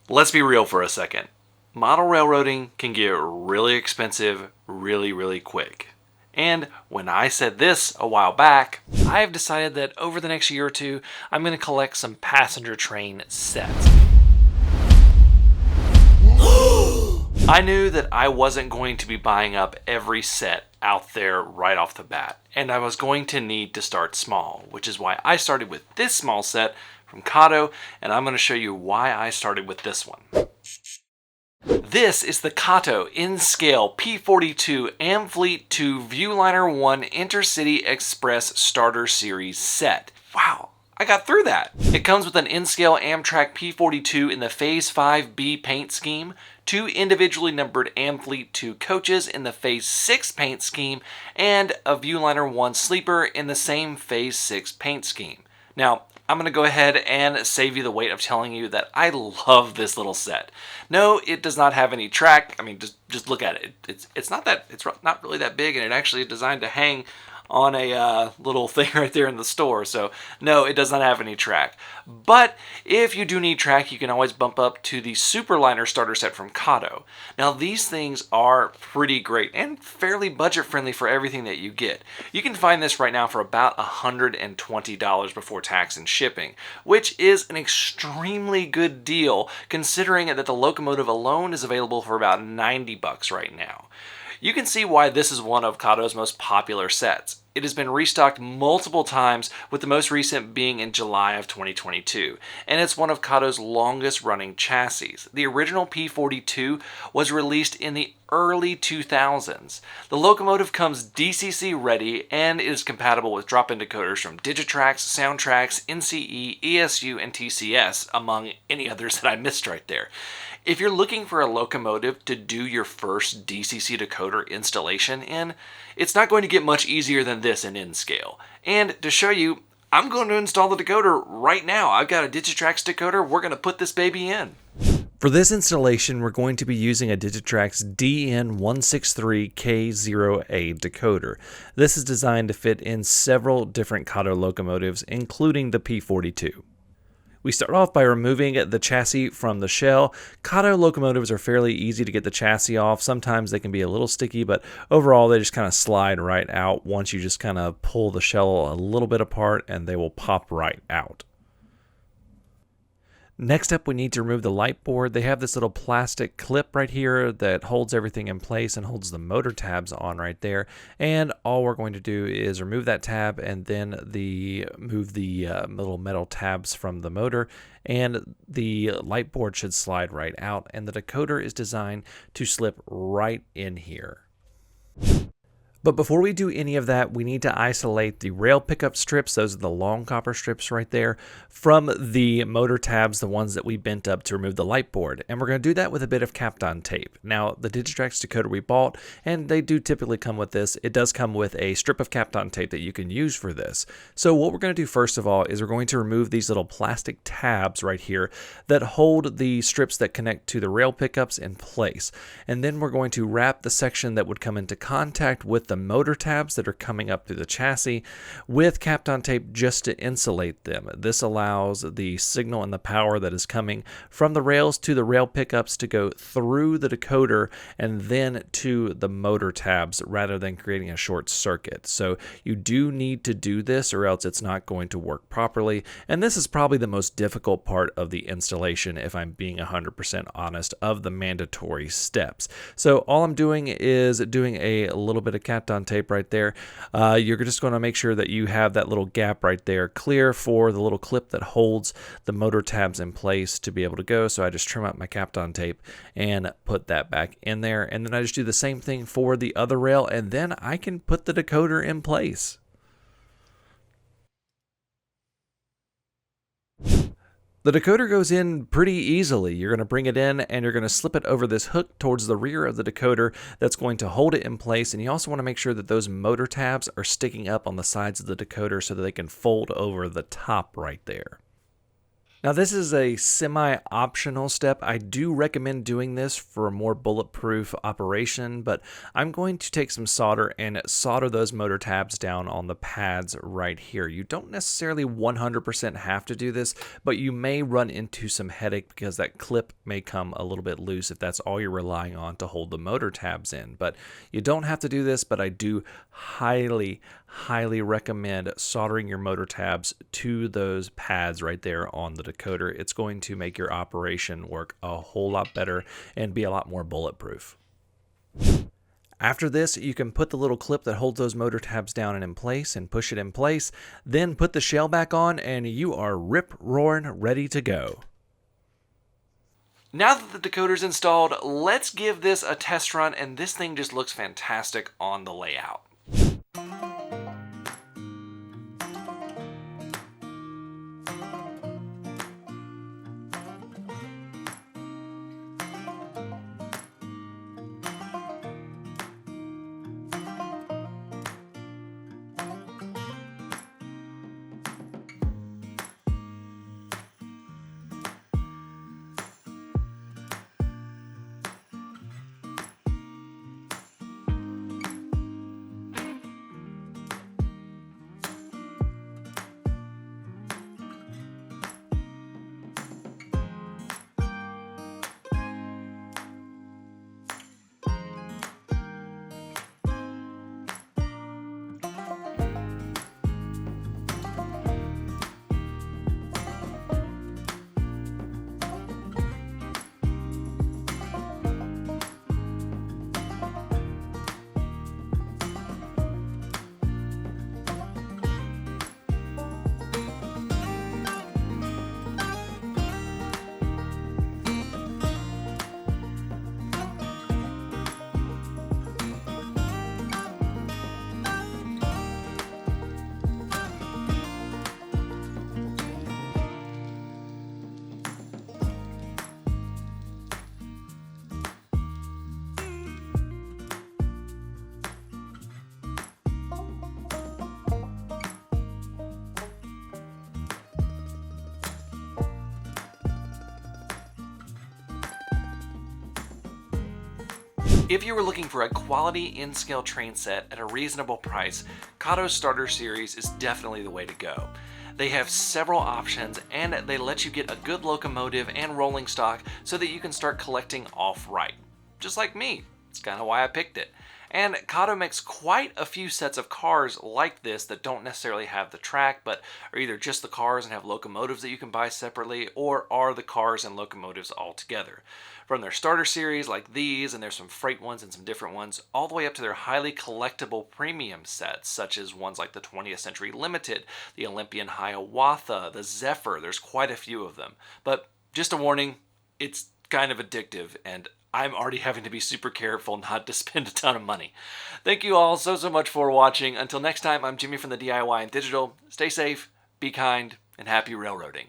Let's be real for a second. Model railroading can get really expensive really quick. And when I said this a while back, I have decided that over the next year or two, I'm going to collect some passenger train sets. I knew that I wasn't going to be buying up every set out there right off the bat, and I was going to need to start small, which is why I started with this small set from Kato, and I'm going to show you why I started with this one. This is the Kato in-scale P42 Amfleet to Viewliner 1 Intercity Express Starter Series set. Wow, I got through that. It comes with an in-scale Amtrak P42 in the Phase 5B paint scheme, 2 individually numbered Amfleet 2 coaches in the Phase 6 paint scheme, and a Viewliner 1 sleeper in the same Phase 6 paint scheme. Now, I'm going to go ahead and save you the wait of telling you that I love this little set. No, it does not have any track. I mean, just look at it. It's not really that big, and it actually is designed to hang on a little thing right there in the store. So no, it does not have any track. But if you do need track, you can always bump up to the Superliner starter set from Kato. Now these things are pretty great and fairly budget friendly for everything that you get. You can find this right now for about $120 before tax and shipping, which is an extremely good deal considering that the locomotive alone is available for about $90 right now. You can see why this is one of Kato's most popular sets. It has been restocked multiple times, with the most recent being in July of 2022, and it's one of Kato's longest running chassis. The original P42 was released in the early 2000s. The locomotive comes DCC ready and is compatible with drop-in decoders from Digitrax, Soundtrax, NCE, ESU, and TCS, among any others that I missed right there. If you're looking for a locomotive to do your first DCC decoder installation in, it's not going to get much easier than this in N-scale. And to show you, I'm going to install the decoder right now. I've got a Digitrax decoder. We're going to put this baby in. For this installation, we're going to be using a Digitrax DN163K0A decoder. This is designed to fit in several different Kato locomotives, including the P42. We start off by removing the chassis from the shell. Kato locomotives are fairly easy to get the chassis off. Sometimes they can be a little sticky, but overall they just kind of slide right out once you just kind of pull the shell a little bit apart, and they will pop right out. Next up, we need to remove the light board. They have this little plastic clip right here that holds everything in place and holds the motor tabs on right there. And all we're going to do is remove that tab and then move the little metal tabs from the motor, and the light board should slide right out. And the decoder is designed to slip right in here. But before we do any of that, we need to isolate the rail pickup strips, those are the long copper strips right there, from the motor tabs, the ones that we bent up to remove the light board. And we're going to do that with a bit of Kapton tape. Now, the Digitrax decoder we bought, and they do typically come with this, it does come with a strip of Kapton tape that you can use for this. So what we're going to do first of all is we're going to remove these little plastic tabs right here that hold the strips that connect to the rail pickups in place. And then we're going to wrap the section that would come into contact with the motor tabs that are coming up through the chassis with Kapton tape just to insulate them. This allows the signal and the power that is coming from the rails to the rail pickups to go through the decoder and then to the motor tabs rather than creating a short circuit. So you do need to do this or else it's not going to work properly. And this is probably the most difficult part of the installation, if I'm being 100% honest, of the mandatory steps. So all I'm doing is doing a little bit of Kapton tape right there. You're just going to make sure that you have that little gap right there clear for the little clip that holds the motor tabs in place to be able to go. So I just trim up my Kapton tape and put that back in there. And then I just do the same thing for the other rail, and then I can put the decoder in place. The decoder goes in pretty easily. You're going to bring it in and you're going to slip it over this hook towards the rear of the decoder that's going to hold it in place. And you also want to make sure that those motor tabs are sticking up on the sides of the decoder so that they can fold over the top right there. Now, this is a semi-optional step. I do recommend doing this for a more bulletproof operation, but I'm going to take some solder and solder those motor tabs down on the pads right here. You don't necessarily 100% have to do this, but you may run into some headache because that clip may come a little bit loose if that's all you're relying on to hold the motor tabs in. But you don't have to do this, but I do highly recommend soldering your motor tabs to those pads right there on the decoder. It's going to make your operation work a whole lot better and be a lot more bulletproof. After this, you can put the little clip that holds those motor tabs down and in place and push it in place, then put the shell back on and you are rip-roaring ready to go. Now that the decoder's installed, let's give this a test run, and this thing just looks fantastic on the layout. If you were looking for a quality in-scale train set at a reasonable price, Kato's Starter Series is definitely the way to go. They have several options and they let you get a good locomotive and rolling stock so that you can start collecting off-right. Just like me. It's kind of why I picked it. And Kato makes quite a few sets of cars like this that don't necessarily have the track, but are either just the cars and have locomotives that you can buy separately, or are the cars and locomotives all together. From their starter series like these, and there's some freight ones and some different ones, all the way up to their highly collectible premium sets, such as ones like the 20th Century Limited, the Olympian Hiawatha, the Zephyr. There's quite a few of them. But just a warning, it's kind of addictive, and I'm already having to be super careful not to spend a ton of money. Thank you all so much for watching. Until next time, I'm Jimmy from the DIY and Digital. Stay safe, be kind, and happy railroading.